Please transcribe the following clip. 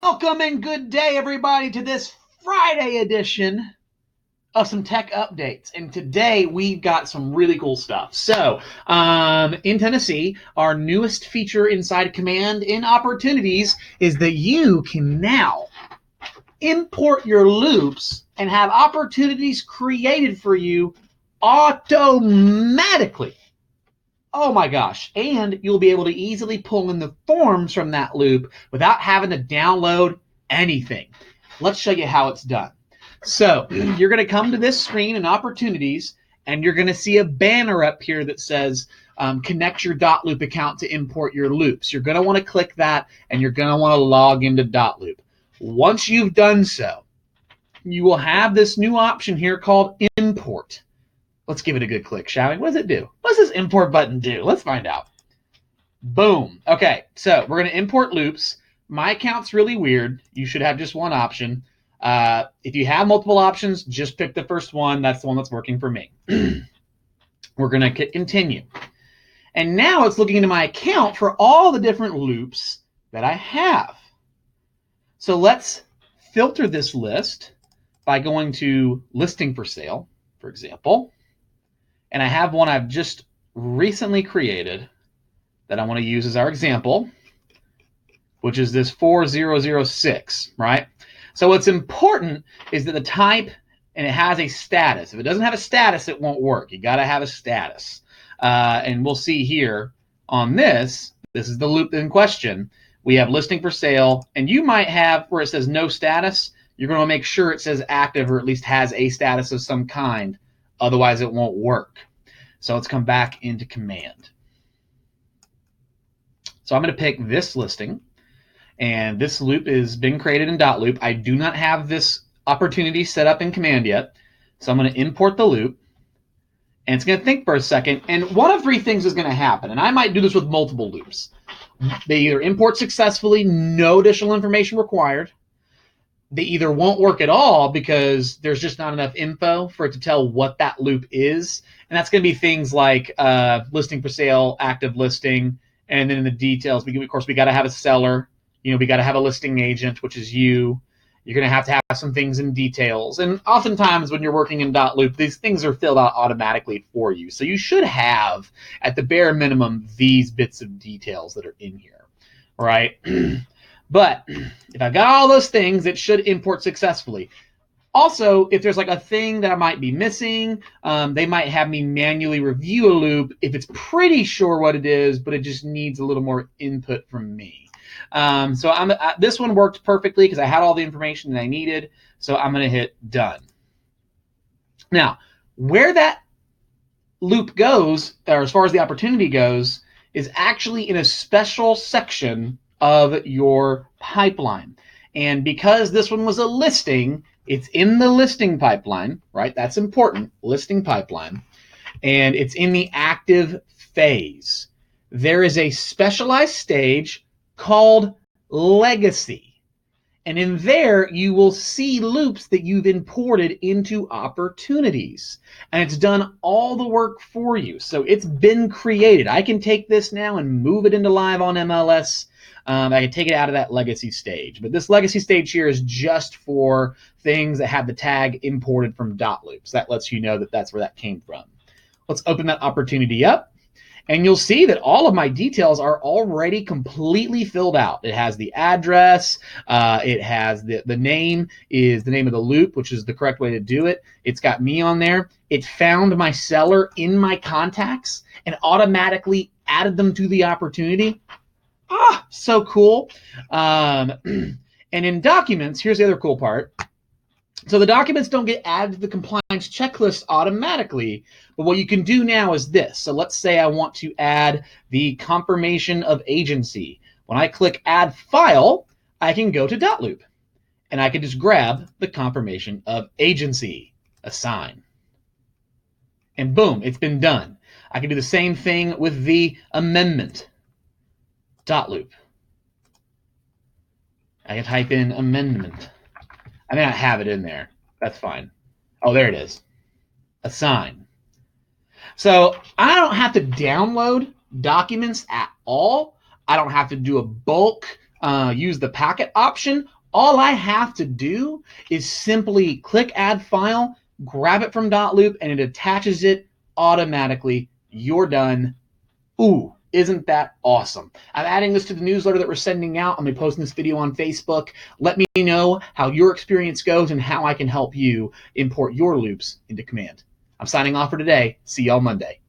Welcome and good day, everybody, to this Friday edition of some tech updates. And today we've got some really cool stuff. So, in Tennessee, our newest feature inside Command in Opportunities is that you can now import your loops and have opportunities created for you automatically. Oh my gosh. And you'll be able to easily pull in the forms from that loop without having to download anything. Let's show you how it's done. So you're going to come to this screen in Opportunities, and you're going to see a banner up here that says connect your dotloop account to import your loops. You're going to want to click that, and you're going to want to log into dotloop. Once you've done so, you will have this new option here called import. Let's give it a good click, shall we? What does it do? What does this import button do? Let's find out. Boom. Okay, so we're going to import loops. My account's really weird. You should have just one option. If you have multiple options, just pick the first one. That's the one that's working for me. We're going to hit continue. And now it's looking into my account for all the different loops that I have. So let's filter this list by going to listing for sale, for example. And I have one I've just recently created that I want to use as our example, which is this 4006, right? So what's important is that the type, and it has a status. If it doesn't have a status, it won't work. You got to have a status. And we'll see here on this is the loop in question. We have listing for sale, and you might have where it says no status. You're going to make sure it says active, or at least has a status of some kind. Otherwise, it won't work. So let's come back into Command. So I'm going to pick this listing, and this loop has been created in dotloop. I do not have this opportunity set up in Command yet, so I'm going to import the loop, and it's going to think for a second. And one of three things is going to happen, and I might do this with multiple loops. They either import successfully, no additional information required. They either won't work at all because there's just not enough info for it to tell what that loop is. And that's going to be things like listing for sale, active listing, and then in the details, of course, we got to have a seller. We got to have a listing agent, which is you. You're going to have some things in details. And oftentimes when you're working in dotloop, these things are filled out automatically for you. So you should have, at the bare minimum, these bits of details that are in here, right? But if I've got all those things, it should import successfully. Also, if there's like a thing that I might be missing, they might have me manually review a loop if it's pretty sure what it is, but it just needs a little more input from me. So this one worked perfectly because I had all the information that I needed. So I'm going to hit done. Now, where that loop goes, or as far as the opportunity goes, is actually in a special section of your pipeline. And because this one was a listing, it's in the listing pipeline, right? That's important, listing pipeline. And it's in the active phase. There is a specialized stage called legacy. And in there, you will see loops that you've imported into opportunities. And it's done all the work for you. So it's been created. I can take this now and move it into live on MLS. I can take it out of that legacy stage. But this legacy stage here is just for things that have the tag imported from dotloops. That lets you know that that's where that came from. Let's open that opportunity up. And you'll see that all of my details are already completely filled out. It has the address. It has the name is the name of the loop, which is the correct way to do it. It's got me on there. It found my seller in my contacts and automatically added them to the opportunity. So cool. And in documents, here's the other cool part. So the documents don't get added to the compliance checklist automatically, but what you can do now is this. So let's say I want to add the confirmation of agency. When I click add file, I can go to dotloop, and I can just grab the confirmation of agency, assign. And boom, it's been done. I can do the same thing with the amendment, dotloop. I can type in amendment. I may not have it in there. That's fine. Oh, there it is. Assign. So I don't have to download documents at all. I don't have to do a bulk use the packet option, all I have to do is simply click add file, grab it from dotloop, and it attaches it automatically. You're done. Ooh, isn't that awesome? I'm adding this to the newsletter that we're sending out. I'm going to be posting this video on Facebook. Let me know how your experience goes and how I can help you import your loops into Command. I'm signing off for today. See y'all Monday.